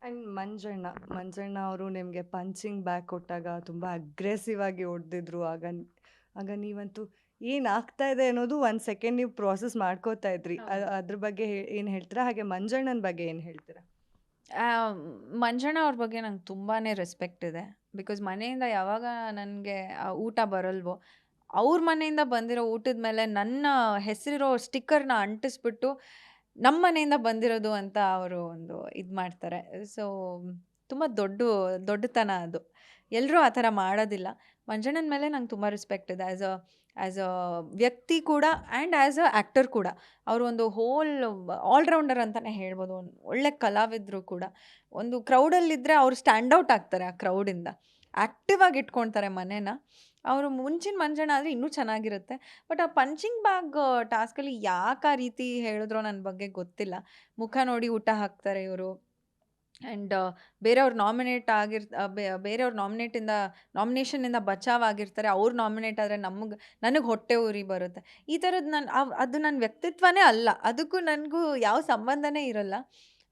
And Manjanna ಅವರು ನಿಮಗೆ punching bag ಕೊಟ್ಟಾಗ ತುಂಬ ಅಗ್ರೆಸಿವ್ ಆಗಿ ಹೊಡೆದಿದ್ರು. ಆಗ ನೀವಂತೂ ಏನಾಗ್ತಾ ಇದೆ ಅನ್ನೋದು ಒಂದು ಸೆಕೆಂಡ್ ನೀವು ಪ್ರೋಸೆಸ್ ಮಾಡ್ಕೋತಾ ಇದ್ರಿ. ಅದ್ರ ಬಗ್ಗೆ ಏನು ಹೇಳ್ತೀರಾ? ಹಾಗೆ ಮಂಜಣ್ಣನ ಬಗ್ಗೆ ಏನು ಹೇಳ್ತೀರಾ? ಆ, ಮಂಜಣ್ಣ ಅವ್ರ ಬಗ್ಗೆ ನಂಗೆ ತುಂಬಾ ರೆಸ್ಪೆಕ್ಟ್ ಇದೆ. ಬಿಕಾಸ್ ಮನೆಯಿಂದ ಯಾವಾಗ ನನಗೆ ಊಟ ಬರಲ್ವೋ, ಅವ್ರ ಮನೆಯಿಂದ ಬಂದಿರೋ ಊಟದ ಮೇಲೆ ನನ್ನ ಹೆಸರಿರೋ ಸ್ಟಿಕ್ಕರ್ನ ಅಂಟಿಸ್ಬಿಟ್ಟು ನಮ್ಮ ಮನೆಯಿಂದ ಬಂದಿರೋದು ಅಂತ ಅವರು ಒಂದು ಇದು ಮಾಡ್ತಾರೆ. ಸೊ ತುಂಬ ದೊಡ್ಡತನ ಅದು. ಎಲ್ಲರೂ ಆ ಥರ ಮಾಡೋದಿಲ್ಲ. ಮಂಜಣ್ಣನ ಮೇಲೆ ನಂಗೆ ತುಂಬ ರೆಸ್ಪೆಕ್ಟ್ ಇದೆ. ಆ್ಯಸ್ ಅ ವ್ಯಕ್ತಿ ಕೂಡ ಆ್ಯಂಡ್ ಆ್ಯಸ್ ಅ ಆ್ಯಕ್ಟರ್ ಕೂಡ. ಅವರು ಒಂದು ಆಲ್ರೌಂಡರ್ ಅಂತಲೇ ಹೇಳ್ಬೋದು. ಒಂದು ಒಳ್ಳೆ ಕಲಾವಿದರು ಕೂಡ. ಒಂದು ಕ್ರೌಡಲ್ಲಿದ್ದರೆ ಅವರು ಸ್ಟ್ಯಾಂಡ್ ಔಟ್ ಆಗ್ತಾರೆ ಆ ಕ್ರೌಡಿಂದ. ಆ್ಯಕ್ಟಿವ್ ಆಗಿ ಇಟ್ಕೊಳ್ತಾರೆ ಮನೇನ. ಅವರು ಮುಂಚಿನ ಮಂಜಣ್ಣ ಆದರೆ ಇನ್ನೂ ಚೆನ್ನಾಗಿರುತ್ತೆ. ಬಟ್ ಆ ಪಂಚಿಂಗ್ ಬ್ಯಾಗ್ ಟಾಸ್ಕಲ್ಲಿ ಯಾಕೆ ಆ ರೀತಿ ಹೇಳಿದ್ರೋ ನನ್ನ ಬಗ್ಗೆ ಗೊತ್ತಿಲ್ಲ. ಮುಖ ನೋಡಿ ಊಟ ಹಾಕ್ತಾರೆ ಇವರು. ಆ್ಯಂಡ್ ಬೇರೆಯವ್ರು ಬೇರೆಯವ್ರ ನಾಮಿನೇಷನಿಂದ ಬಚಾವಾಗಿರ್ತಾರೆ. ಅವ್ರು ನಾಮಿನೇಟ್ ಆದರೆ ನನಗೆ ಹೊಟ್ಟೆ ಉರಿ ಬರುತ್ತೆ. ಈ ಥರದ್ದು ಅದು ನನ್ನ ವ್ಯಕ್ತಿತ್ವನೇ ಅಲ್ಲ. ಅದಕ್ಕೂ ನನಗೂ ಯಾವ ಸಂಬಂಧನೇ ಇರಲ್ಲ.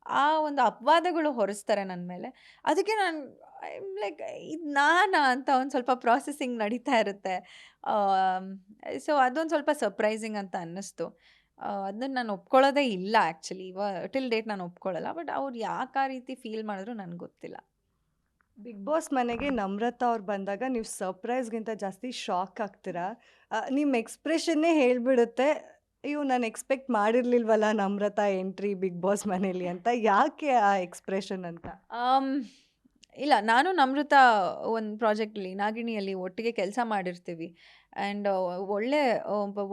ಆ ಒಂದು ಅಪವಾದಗಳು ಹೊರಿಸ್ತಾರೆ ನನ್ನ ಮೇಲೆ. ಅದಕ್ಕೆ ನಾನು ಲೈಕ್ ಇದು ನಾನಾ ಅಂತ ಒಂದು ಸ್ವಲ್ಪ ಪ್ರಾಸೆಸಿಂಗ್ ನಡೀತಾ ಇರುತ್ತೆ. ಸೊ ಅದೊಂದು ಸ್ವಲ್ಪ ಸರ್ಪ್ರೈಸಿಂಗ್ ಅಂತ ಅನ್ನಿಸ್ತು. ಅದನ್ನ ನಾನು ಒಪ್ಕೊಳ್ಳೋದೇ ಇಲ್ಲ ಆ್ಯಕ್ಚುಲಿ. ಟಿಲ್ ಡೇಟ್ ನಾನು ಒಪ್ಕೊಳ್ಳಲ್ಲ. ಬಟ್ ಅವ್ರು ಯಾಕೆ ಆ ರೀತಿ ಫೀಲ್ ಮಾಡಿದ್ರು ನನಗೆ ಗೊತ್ತಿಲ್ಲ. ಬಿಗ್ ಬಾಸ್ ಮನೆಗೆ ನಮ್ರತಾ ಅವ್ರು ಬಂದಾಗ ನೀವು ಸರ್ಪ್ರೈಸ್ಗಿಂತ ಜಾಸ್ತಿ ಶಾಕ್ ಆಗ್ತೀರಾ. ನಿಮ್ಮ ಎಕ್ಸ್ಪ್ರೆಷನ್ನೇ ಹೇಳ್ಬಿಡುತ್ತೆ, ಅಯ್ಯೋ ನಾನು ಎಕ್ಸ್ಪೆಕ್ಟ್ ಮಾಡಿರ್ಲಿಲ್ವಲ್ಲ ನಮ್ರತಾ ಎಂಟ್ರಿ ಬಿಗ್ ಬಾಸ್ ಮನೇಲಿ ಅಂತ. ಯಾಕೆ ಆ ಎಕ್ಸ್ಪ್ರೆಷನ್ ಅಂತ? ಇಲ್ಲ, ನಾನು ನಮ್ರತಾ ಒಂದು ಪ್ರಾಜೆಕ್ಟಲ್ಲಿ ನಾಗಿಣಿಯಲ್ಲಿ ಒಟ್ಟಿಗೆ ಕೆಲಸ ಮಾಡಿರ್ತೀವಿ. ಆ್ಯಂಡ್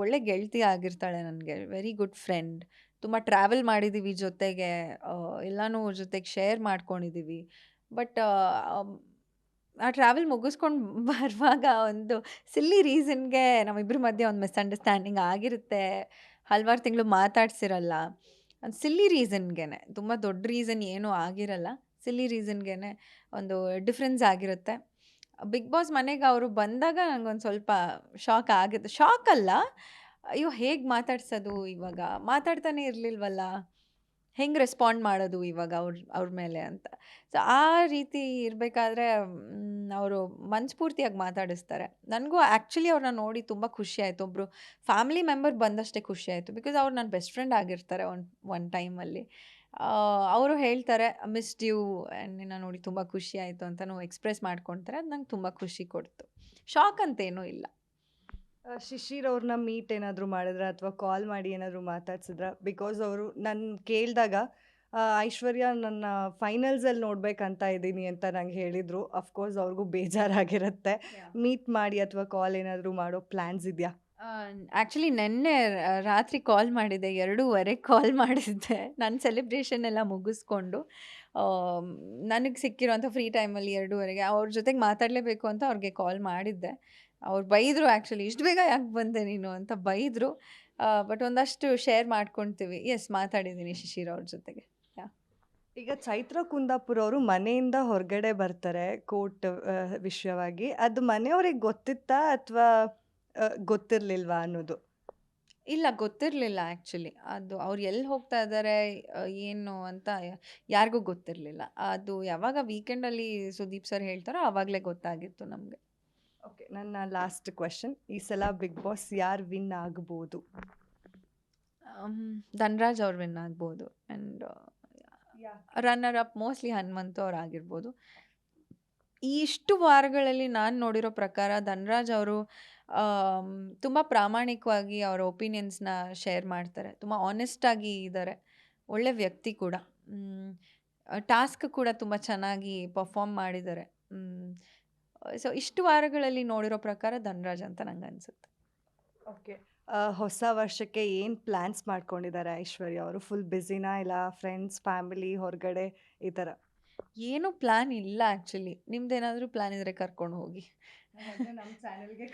ಒಳ್ಳೆ ಗೆಳತಿ ಆಗಿರ್ತಾಳೆ ನನಗೆ. Very good friend. ತುಂಬ ಟ್ರಾವೆಲ್ ಮಾಡಿದ್ದೀವಿ ಜೊತೆಗೆ. ಎಲ್ಲನೂ ಜೊತೆಗೆ ಶೇರ್ ಮಾಡ್ಕೊಂಡಿದ್ದೀವಿ. ಬಟ್ ಆ ಟ್ರಾವೆಲ್ ಮುಗಿಸ್ಕೊಂಡು ಬರುವಾಗ ಒಂದು ಸಿಲ್ಲಿ ರೀಸನ್ಗೆ ನಮ್ಮಿಬ್ಬರ ಮಧ್ಯೆ ಒಂದು ಮಿಸ್ಅಂಡರ್ಸ್ಟ್ಯಾಂಡಿಂಗ್ ಆಗಿರುತ್ತೆ. ಹಲವಾರು ತಿಂಗಳು ಮಾತಾಡ್ಸಿರಲ್ಲ. ಒಂದು ಸಿಲ್ಲಿ ರೀಸನ್ಗೇನೆ, ತುಂಬ ದೊಡ್ಡ ರೀಸನ್ ಏನೂ ಆಗಿರಲ್ಲ. ಸಿಲ್ಲಿ ರೀಸನ್ಗೇನೆ ಒಂದು ಡಿಫ್ರೆನ್ಸ್ ಆಗಿರುತ್ತೆ. ಬಿಗ್ ಬಾಸ್ ಮನೆಗೆ ಅವರು ಬಂದಾಗ ನಂಗೊಂದು ಸ್ವಲ್ಪ ಶಾಕ್ ಆಗುತ್ತೆ. ಶಾಕ್ ಅಲ್ಲ, ಅಯ್ಯೋ ಹೇಗೆ ಮಾತಾಡ್ಸೋದು ಇವಾಗ? ಮಾತಾಡ್ತಾನೆ ಇರಲಿಲ್ವಲ್ಲ, ಹೆಂಗೆ ರೆಸ್ಪಾಂಡ್ ಮಾಡೋದು ಇವಾಗ ಅವ್ರ ಮೇಲೆ ಅಂತ. ಸೊ ಆ ರೀತಿ ಇರಬೇಕಾದ್ರೆ ಅವರು ಮನಸ್ಫೂರ್ತಿಯಾಗಿ ಮಾತಾಡಿಸ್ತಾರೆ. ನನಗೂ ಆ್ಯಕ್ಚುಲಿ ಅವ್ರನ್ನ ನೋಡಿ ತುಂಬ ಖುಷಿ ಆಯಿತು. ಒಬ್ಬರು ಫ್ಯಾಮಿಲಿ ಮೆಂಬರ್ ಬಂದಷ್ಟೇ ಖುಷಿ ಆಯಿತು. ಬಿಕಾಸ್ ಅವ್ರು ನನ್ನ ಬೆಸ್ಟ್ ಫ್ರೆಂಡ್ ಆಗಿರ್ತಾರೆ ಒನ್ ಟೈಮಲ್ಲಿ. ಅವರು ಹೇಳ್ತಾರೆ ಮಿಸ್ಡ್ ಯು, ನಿನ್ನ ನೋಡಿ ತುಂಬ ಖುಷಿ ಆಯಿತು ಅಂತಲೂ ಎಕ್ಸ್ಪ್ರೆಸ್ ಮಾಡ್ಕೊಳ್ತಾರೆ. ಅದು ನಂಗೆ ತುಂಬ ಖುಷಿ ಕೊಡ್ತು. ಶಾಕ್ ಅಂತೇನೂ ಇಲ್ಲ. ಶಿಶಿರ್ ಅವ್ರನ್ನ ಮೀಟ್ ಏನಾದರೂ ಮಾಡಿದ್ರ ಅಥವಾ ಕಾಲ್ ಮಾಡಿ ಏನಾದರೂ ಮಾತಾಡ್ಸಿದ್ರ? ಬಿಕಾಸ್ ಅವರು ನಾನು ಕೇಳಿದಾಗ ಐಶ್ವರ್ಯ ನನ್ನ ಫೈನಲ್ಸಲ್ಲಿ ನೋಡ್ಬೇಕಂತ ಇದ್ದೀನಿ ಅಂತ ನಂಗೆ ಹೇಳಿದರು. ಅಫ್ಕೋರ್ಸ್ ಅವ್ರಿಗೂ ಬೇಜಾರಾಗಿರುತ್ತೆ. ಮೀಟ್ ಮಾಡಿ ಅಥವಾ ಕಾಲ್ ಏನಾದರೂ ಮಾಡೋ ಪ್ಲ್ಯಾನ್ಸ್ ಇದೆಯಾ? ಆ್ಯಕ್ಚುಲಿ ನೆನ್ನೆ ರಾತ್ರಿ ಕಾಲ್ ಮಾಡಿದ್ದೆ. 2:30ಗೆ ಕಾಲ್ ಮಾಡಿದ್ದೆ. ನನ್ನ ಸೆಲೆಬ್ರೇಷನ್ ಎಲ್ಲ ಮುಗಿಸ್ಕೊಂಡು ನನಗೆ ಸಿಕ್ಕಿರೋಂಥ ಫ್ರೀ ಟೈಮಲ್ಲಿ 2:30ಗೆ ಅವ್ರ ಜೊತೆಗೆ ಮಾತಾಡಲೇಬೇಕು ಅಂತ ಅವ್ರಿಗೆ ಕಾಲ್ ಮಾಡಿದ್ದೆ. ಅವ್ರು ಬೈದರು ಆ್ಯಕ್ಚುಲಿ, ಇಷ್ಟು ಬೇಗ ಯಾಕೆ ಬಂದೆ ನೀನು ಅಂತ ಬೈದರು. ಬಟ್ ಒಂದಷ್ಟು ಶೇರ್ ಮಾಡ್ಕೊಳ್ತೀವಿ. ಮಾತಾಡಿದ್ದೀನಿ ಶಿಶಿರ್ ಅವ್ರ ಜೊತೆಗೆ. ಈಗ ಚೈತ್ರ ಕುಂದಾಪುರ ಅವರು ಮನೆಯಿಂದ ಹೊರಗಡೆ ಬರ್ತಾರೆ ಕೋರ್ಟ್ ವಿಷಯವಾಗಿ. ಅದು ಮನೆಯವ್ರಿಗೆ ಗೊತ್ತಿತ್ತಾ ಅಥವಾ ಗೊತ್ತಿರಲಿಲ್ವಾ ಅನ್ನೋದು? ಇಲ್ಲ, ಗೊತ್ತಿರಲಿಲ್ಲ ಆ್ಯಕ್ಚುಲಿ. ಅದು ಅವ್ರು ಎಲ್ಲಿ ಹೋಗ್ತಾ ಇದ್ದಾರೆ, ಏನು ಅಂತ ಯಾರಿಗೂ ಗೊತ್ತಿರಲಿಲ್ಲ. ಅದು ಯಾವಾಗ ವೀಕೆಂಡಲ್ಲಿ ಸುದೀಪ್ ಸರ್ ಹೇಳ್ತಾರೋ ಆವಾಗಲೇ ಗೊತ್ತಾಗಿತ್ತು ನಮಗೆ. ಓಕೆ, ನನ್ನ ಲಾಸ್ಟ್ ಕ್ವೆಶನ್, ಈ ಸಲ ಬಿಗ್ ಬಾಸ್ ಯಾರು ವಿನ್ ಆಗ್ಬೋದು? ಧನ್ರಾಜ್ ಅವ್ರು ವಿನ್ ಆಗ್ಬೋದು. And runner up mostly Hanumanthu ಅವ್ರು ಆಗಿರ್ಬೋದು. ಈ ಇಷ್ಟು ವಾರಗಳಲ್ಲಿ ನಾನು ನೋಡಿರೋ ಪ್ರಕಾರ ಧನ್ರಾಜ್ ಅವರು ತುಂಬ ಪ್ರಾಮಾಣಿಕವಾಗಿ ಅವರ ಒಪಿನಿಯನ್ಸ್ನ ಶೇರ್ ಮಾಡ್ತಾರೆ. ತುಂಬ ಆನೆಸ್ಟಾಗಿ ಇದ್ದಾರೆ. ಒಳ್ಳೆ ವ್ಯಕ್ತಿ ಕೂಡ. ಟಾಸ್ಕ್ ಕೂಡ ತುಂಬ ಚೆನ್ನಾಗಿ ಪರ್ಫಾರ್ಮ್ ಮಾಡಿದ್ದಾರೆ. ಸೊ ಇಷ್ಟು ವಾರಗಳಲ್ಲಿ ನೋಡಿರೋ ಪ್ರಕಾರ ಧನ್ರಾಜ್ ಅಂತ ನಂಗೆ ಅನಿಸುತ್ತೆ. ಓಕೆ, ಹೊಸ ವರ್ಷಕ್ಕೆ ಏನು ಪ್ಲ್ಯಾನ್ಸ್ ಮಾಡ್ಕೊಂಡಿದ್ದಾರೆ ಐಶ್ವರ್ಯ ಅವರು? ಫುಲ್ ಬ್ಯುಸಿನಾ ಇಲ್ಲ ಫ್ರೆಂಡ್ಸ್, ಫ್ಯಾಮಿಲಿ, ಹೊರಗಡೆ ಈ ಥರ? ಏನೂ ಪ್ಲ್ಯಾನ್ ಇಲ್ಲ ಆ್ಯಕ್ಚುಲಿ. ನಿಮ್ದೇನಾದರೂ ಪ್ಲ್ಯಾನ್ ಇದ್ದರೆ ಕರ್ಕೊಂಡು ಹೋಗಿ. ನಮ್ಮ ಚಾನೆಲ್ಗೆ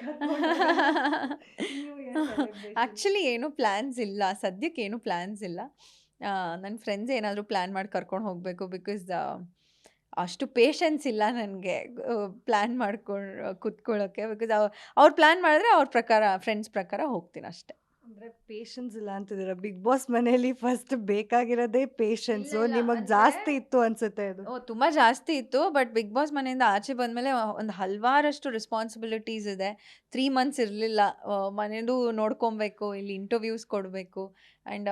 ಆ್ಯಕ್ಚುಲಿ ಏನೂ ಪ್ಲ್ಯಾನ್ಸ್ ಇಲ್ಲ, ಸದ್ಯಕ್ಕೆ ಏನೂ ಪ್ಲ್ಯಾನ್ಸ್ ಇಲ್ಲ. ನನ್ನ ಫ್ರೆಂಡ್ಸ್ ಏನಾದರೂ ಪ್ಲ್ಯಾನ್ ಮಾಡಿ ಕರ್ಕೊಂಡು ಹೋಗಬೇಕು. ಬಿಕಾಸ್ ಅಷ್ಟು ಪೇಷನ್ಸ್ ಇಲ್ಲ ನನಗೆ ಪ್ಲ್ಯಾನ್ ಮಾಡ್ಕೊಂಡು ಕೂತ್ಕೊಳ್ಳೋಕ್ಕೆ. ಬಿಕಾಸ್ ಅವ್ರು ಪ್ಲ್ಯಾನ್ ಮಾಡಿದ್ರೆ ಅವ್ರ ಪ್ರಕಾರ, ಫ್ರೆಂಡ್ಸ್ ಪ್ರಕಾರ ಹೋಗ್ತೀನಿ ಅಷ್ಟೆ. ಅಂದ್ರೆ ಪೇಷನ್ಸ್ ಇಲ್ಲ ಅಂತಿದ್ದೀರಾ. ಬಿಗ್ ಬಾಸ್ ಮನೇಲಿ ಫಸ್ಟ್ ಬೇಕಾಗಿರೋದೇ ಇಲ್ಲ ಪೇಷನ್ಸು. ಇಲ್ಲ ನಿಮಗೆ ಅಂದ್ರೆ ಜಾಸ್ತಿ ಇತ್ತು ಅನ್ಸುತ್ತೆ ಅದು. ತುಂಬಾ ಜಾಸ್ತಿ ಇತ್ತು. ಬಟ್ ಬಿಗ್ ಬಾಸ್ ಮನೆಯಿಂದ ಆಚೆ ಬಂದ್ಮೇಲೆ ಒಂದು ಹಲವಾರಷ್ಟು ರೆಸ್ಪಾನ್ಸಿಬಿಲಿಟೀಸ್ ಇದೆ. 3 ಮಂತ್ಸ್ ಇರಲಿಲ್ಲ. ಮನೆದು ನೋಡ್ಕೊಬೇಕು, ಇಲ್ಲಿ ಇಂಟರ್ವ್ಯೂಸ್ ಕೊಡಬೇಕು ಆ್ಯಂಡ್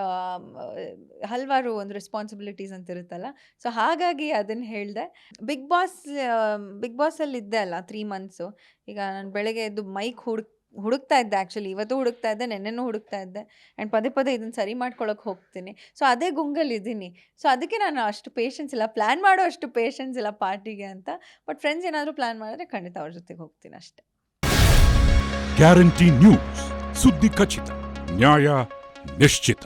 ಹಲವಾರು ಒಂದು ರೆಸ್ಪಾನ್ಸಿಬಿಲಿಟೀಸ್ ಅಂತ ಇರುತ್ತಲ್ಲ. ಸೊ ಹಾಗಾಗಿ ಅದನ್ನು ಹೇಳಿದೆ. ಬಿಗ್ ಬಾಸಲ್ಲಿ ಇದ್ದೆ ಅಲ್ಲ 3 ಮಂತ್ಸು. ಈಗ ನಾನು ಬೆಳಗ್ಗೆ ಎದ್ದು ಮೈಕ್ ಹುಡುಕ್ತಾ ಇದ್ದೆ. ಆ್ಯಕ್ಚುಲಿ ಇವತ್ತು ಹುಡುಕ್ತಾ ಇದ್ದೆ, ನೆನ್ನೆನೂ ಹುಡುಕ್ತಾ ಇದ್ದೆ ಆ್ಯಂಡ್ ಪದೇ ಪದೇ ಇದನ್ನು ಸರಿ ಮಾಡ್ಕೊಳಕ್ಕೆ ಹೋಗ್ತೀನಿ. ಸೊ ಅದೇ ಗುಂಗಲ್ಲಿದ್ದೀನಿ. ಸೊ ಅದಕ್ಕೆ ನಾನು ಅಷ್ಟು ಪೇಷನ್ಸ್ ಇಲ್ಲ, ಪ್ಲ್ಯಾನ್ ಮಾಡೋ ಅಷ್ಟು ಪೇಷನ್ಸ್ ಇಲ್ಲ ಪಾರ್ಟಿಗೆ ಅಂತ. ಬಟ್ ಫ್ರೆಂಡ್ಸ್ ಏನಾದರೂ ಪ್ಲ್ಯಾನ್ ಮಾಡಿದ್ರೆ ಖಂಡಿತ ಅವ್ರ ಜೊತೆಗೆ ಹೋಗ್ತೀನಿ ಅಷ್ಟೇ. ಗ್ಯಾರಂಟಿ ನ್ಯೂಸ್, ಸುದ್ದಿ ಖಚಿತ, ನ್ಯಾಯ ನಿಶ್ಚಿತ.